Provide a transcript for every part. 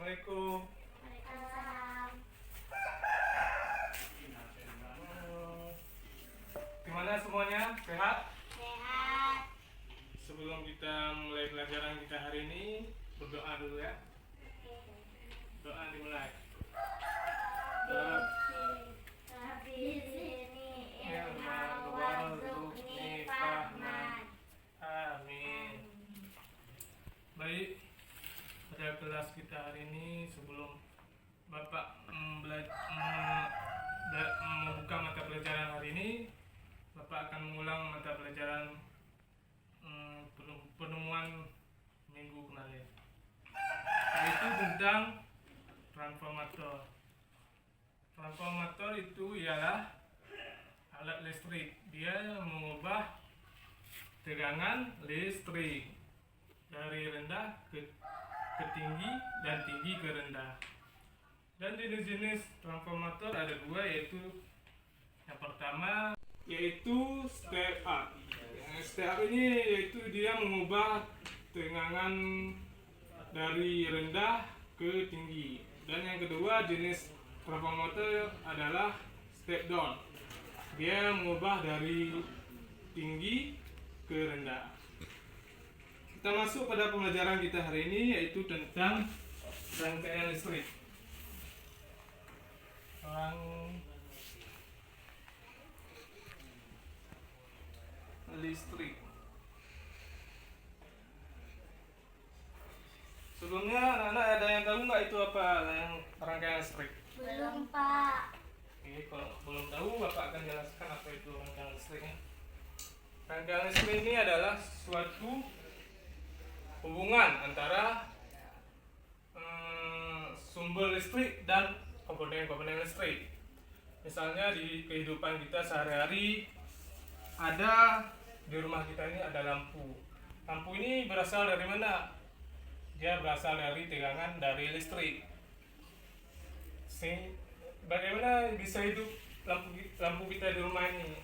Assalamualaikum. Waalaikumsalam. Gimana semuanya? Sehat? Sehat. Sebelum kita mulai pelajaran kita hari ini, berdoa dulu ya. Doa dimulai. Amin. Baik, pada kelas kita hari ini sebelum Bapak membuka mata pelajaran hari ini, Bapak akan mengulang mata pelajaran penemuan minggu kemarin, yaitu tentang transformator. Transformator itu ialah alat listrik. Dia mengubah tegangan listrik dari rendah ke tinggi dan tinggi ke rendah. Dan jenis-jenis transformator ada dua, yaitu yang pertama yaitu step up. Step up ini yaitu dia mengubah tegangan dari rendah ke tinggi. Dan yang kedua jenis transformator adalah step down. Dia mengubah dari tinggi ke rendah. Kita masuk pada pembelajaran kita hari ini, yaitu tentang rangkaian listrik. Listrik. Sebelumnya anak-anak ada yang tahu nggak itu apa yang rangkaian listrik? Belum, Pak. Oke, kalau belum tahu, Bapak akan jelaskan apa itu rangkaian listriknya. Rangkaian listrik ini adalah suatu hubungan antara sumber listrik dan komponen-komponen listrik. Misalnya di kehidupan kita sehari-hari, ada di rumah kita ini ada lampu. Lampu ini berasal dari mana? Dia berasal dari tegangan dari listrik. Bagaimana bisa hidup lampu kita di rumah ini?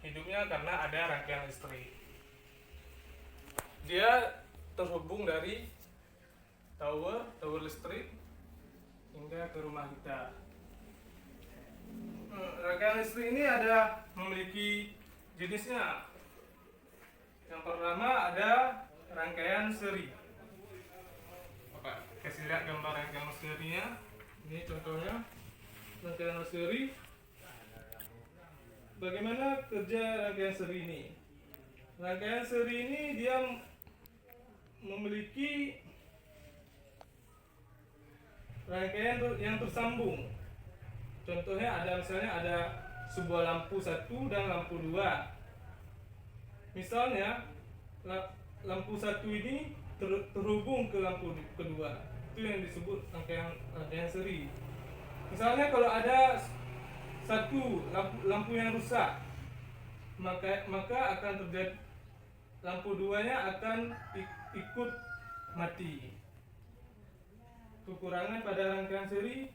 Hidupnya karena ada rangkaian listrik. Dia terhubung dari tower listrik hingga ke rumah kita. Rangkaian listrik ini memiliki jenisnya. Yang pertama ada rangkaian seri. Bapak kasih lihat gambar rangkaian serinya. Ini contohnya rangkaian seri. Bagaimana kerja rangkaian seri ini? Rangkaian seri ini dia memiliki rangkaian yang tersambung. Contohnya misalnya ada sebuah lampu 1 dan lampu 2. Misalnya lampu 1 ini terhubung ke lampu kedua. Itu yang disebut rangkaian seri. Misalnya kalau ada satu lampu yang rusak, maka akan terjadi lampu 2-nya akan ikut mati. Kekurangan pada rangkaian seri,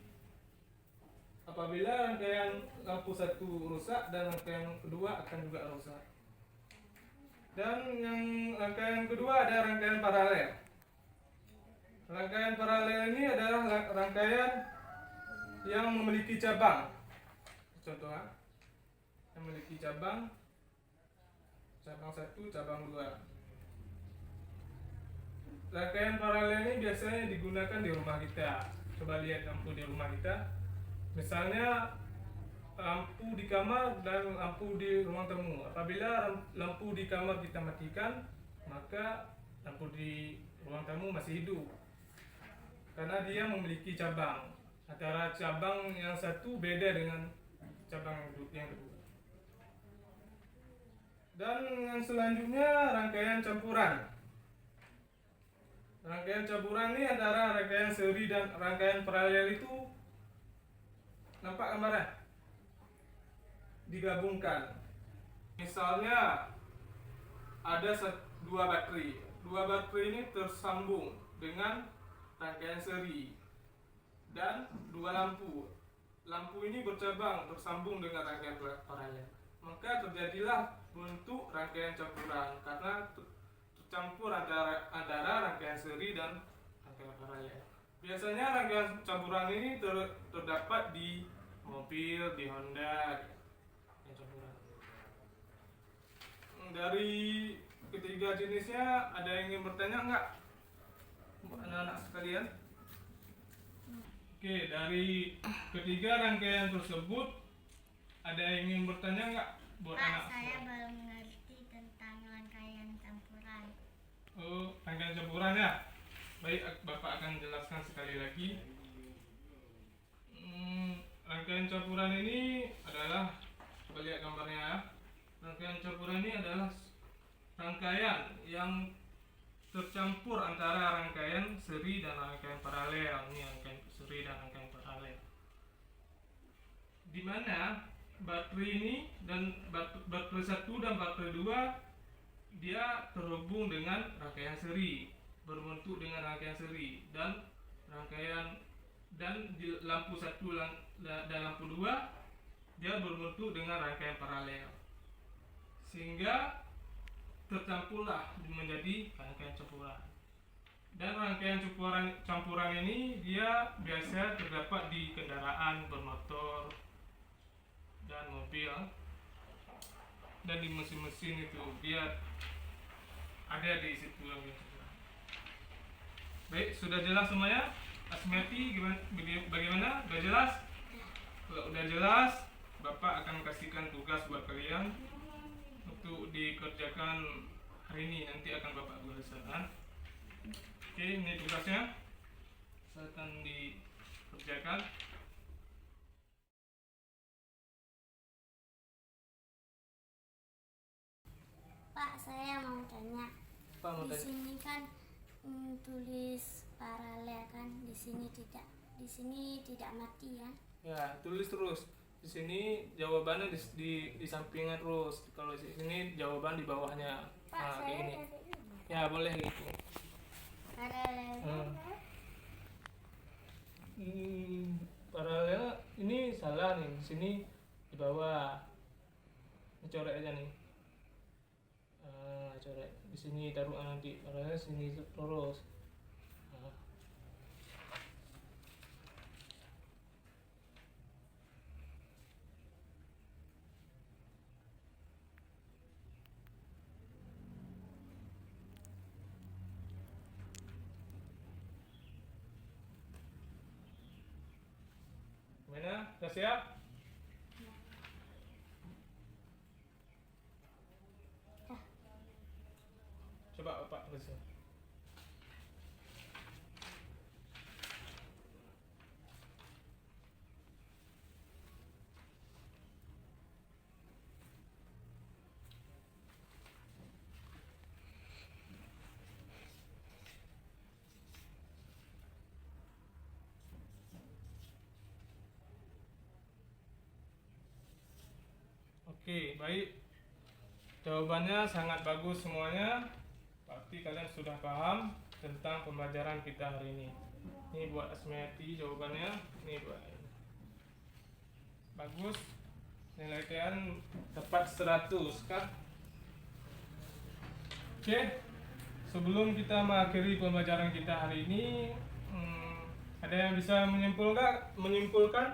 apabila rangkaian lampu 1 rusak dan rangkaian kedua akan juga rusak. Dan yang rangkaian kedua ada rangkaian paralel. Rangkaian paralel ini adalah rangkaian yang memiliki cabang. Contohnya, yang memiliki cabang 1, cabang 2. Rangkaian paralel ini biasanya digunakan di rumah kita. Coba lihat lampu di rumah kita. Misalnya lampu di kamar dan lampu di ruang tamu. Apabila lampu di kamar kita matikan, maka lampu di ruang tamu masih hidup. Karena dia memiliki cabang. Antara cabang yang satu beda dengan cabang yang kedua. Dan yang selanjutnya rangkaian campuran. Rangkaian campuran ini antara rangkaian seri dan rangkaian paralel itu, nampak gambarnya? Digabungkan. Misalnya ada 2 baterai. 2 baterai ini tersambung dengan rangkaian seri dan 2 lampu. Lampu ini bercabang tersambung dengan rangkaian paralel. Maka terjadilah bentuk rangkaian campuran karena tercampur antara rangkaian seri dan rangkaian paralel. Biasanya rangkaian campuran ini terdapat di mobil, di Honda. Yang campuran. Dari ketiga jenisnya ada yang ingin bertanya nggak, anak-anak sekalian? Oke, dari ketiga rangkaian tersebut ada yang ingin bertanya nggak buat Pak, anak? saya belum mengerti tentang rangkaian campuran. Oh, rangkaian campuran ya. Baik, Bapak akan jelaskan sekali lagi. Rangkaian campuran ini adalah, coba lihat gambarnya ya. Rangkaian campuran ini adalah rangkaian yang tercampur antara rangkaian seri dan rangkaian paralel. Ini rangkaian seri dan rangkaian paralel. Di mana baterai ini dan baterai 1 dan baterai 2 dia terhubung dengan rangkaian seri, berbentuk dengan rangkaian seri, dan di lampu 1 dan lampu 2 dia berbentuk dengan rangkaian paralel, sehingga tercampurlah menjadi rangkaian campuran. Dan rangkaian campuran ini dia biasa terdapat di kendaraan bermotor dan mobil, dan di mesin-mesin itu dia ada di situ rangkaian campuran. Baik, sudah jelas semuanya? Asmiati bagaimana? Sudah jelas? Kalau udah jelas, Bapak akan kasihkan tugas buat kalian untuk dikerjakan hari ini. Nanti akan Bapak tugaskan. Oke, ini tugasnya. Silakan dikerjakan. Pak, saya mau tanya. Pak mau Di tanya. sini kan tulis paralel kan, di sini tidak mati ya. Ya, tulis terus. Di sini jawabannya di sampingnya terus. Kalau di sini jawaban di bawahnya. Pak, Nah, saya kayak gini. dari dulu. Ya, boleh gitu. Paralel. Paralel ini salah nih. Di sini di bawah. Ini coret aja nih. Coret. Di sini taruh nanti. Paralel sini terus. Nah. Gimana? Sudah siap? Coba Bapak tulisnya. Oke, baik. Jawabannya sangat bagus semuanya. Pasti kalian sudah paham tentang pembelajaran kita hari ini. Ini buat Asmiati jawabannya. Ini buat bagus. Nilai kalian dapat 100 kan? Oke. Sebelum kita mengakhiri pembelajaran kita hari ini, ada yang bisa menyimpulkan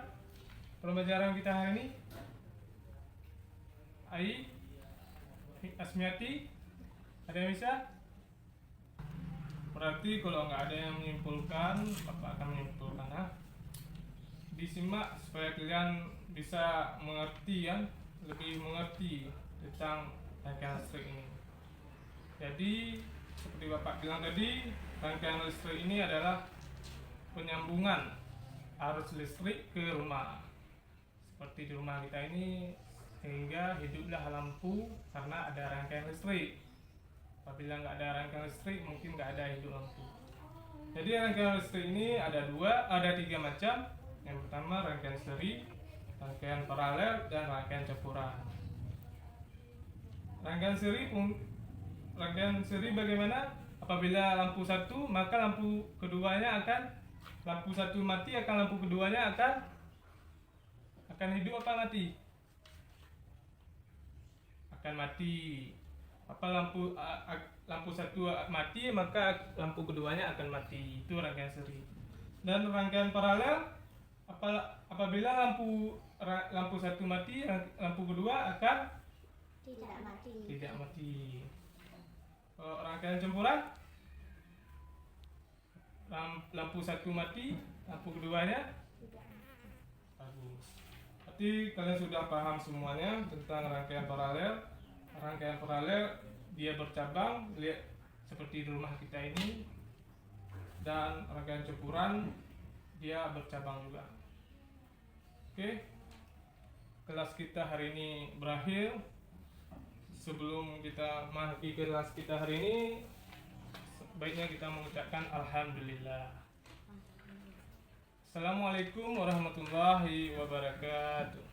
pembelajaran kita hari ini? Ai, Asmiati, ada yang bisa? Berarti kalau nggak ada yang menyimpulkan, Bapak akan menyimpulkan ya. Disimak supaya kalian bisa mengerti ya, lebih mengerti tentang rangkaian listrik ini. Jadi seperti Bapak bilang tadi, rangkaian listrik ini adalah penyambungan arus listrik ke rumah. Seperti di rumah kita ini, sehingga hiduplah lampu karena ada rangkaian listrik. Apabila nggak ada rangkaian listrik, mungkin nggak ada hidup lampu. Jadi rangkaian listrik ini ada tiga macam. Yang pertama rangkaian seri, rangkaian paralel, dan rangkaian campuran. Rangkaian seri bagaimana? Apabila lampu satu, maka lampu satu mati, akan lampu keduanya akan hidup apa mati? Akan mati. Apa lampu satu mati, maka lampu keduanya akan mati. Itu rangkaian seri. dan rangkaian paralel apabila lampu satu mati, lampu kedua akan tidak mati. Kalau rangkaian campuran, lampu satu mati, lampu keduanya bagus. Berarti kalian sudah paham semuanya tentang rangkaian paralel. Rangkaian paralel dia bercabang, lihat seperti di rumah kita ini. Dan rangkaian campuran dia bercabang juga. Oke, kelas kita hari ini berakhir. Sebelum kita mengakhiri kelas kita hari ini, sebaiknya kita mengucapkan alhamdulillah. Assalamualaikum warahmatullahi wabarakatuh.